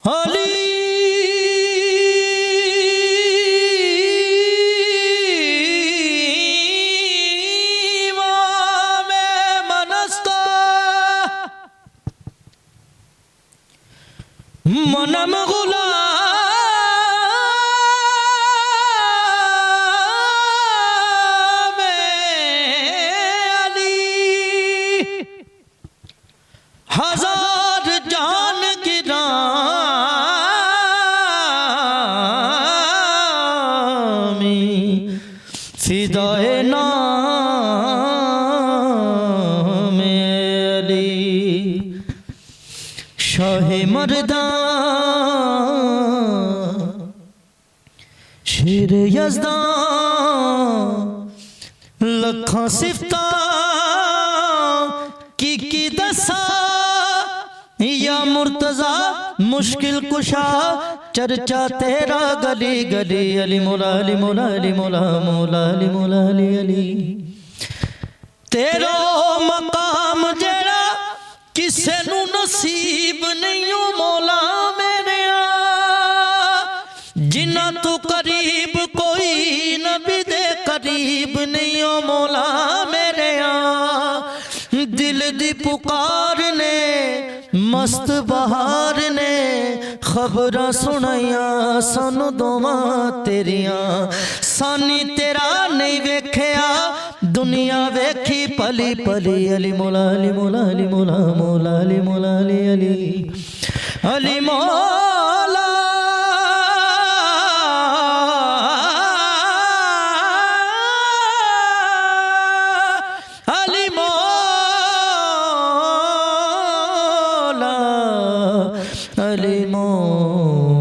अली मनम गुलाम अली हजार जान की रामी फिदाए नाम अली शाहे मर्दा शेर यज़दा लखां सिफता की दसा या मुर्तज़ा मुश्किल कुशा चर्चा तेरा गली गली अली मौला अली मौला अली मौला मौला अली मौला अली अली तेरा मकाम जेड़ा किसे नू नसीब नहीं हो मौला मेरे जिन्ना तू करीब कोई नबी दे करीब नहीं हो मौला मेरे दिल दी पुकार ने मस्त बहार ने खबरां सुनाइया सानू दोवां तेरिया सानी तेरा नहीं वेख्या दुनिया वेखी पली पली अली मौला अली मौला अली मौला मौला अली मौला अली अली अली मौला अली मौला अली मौला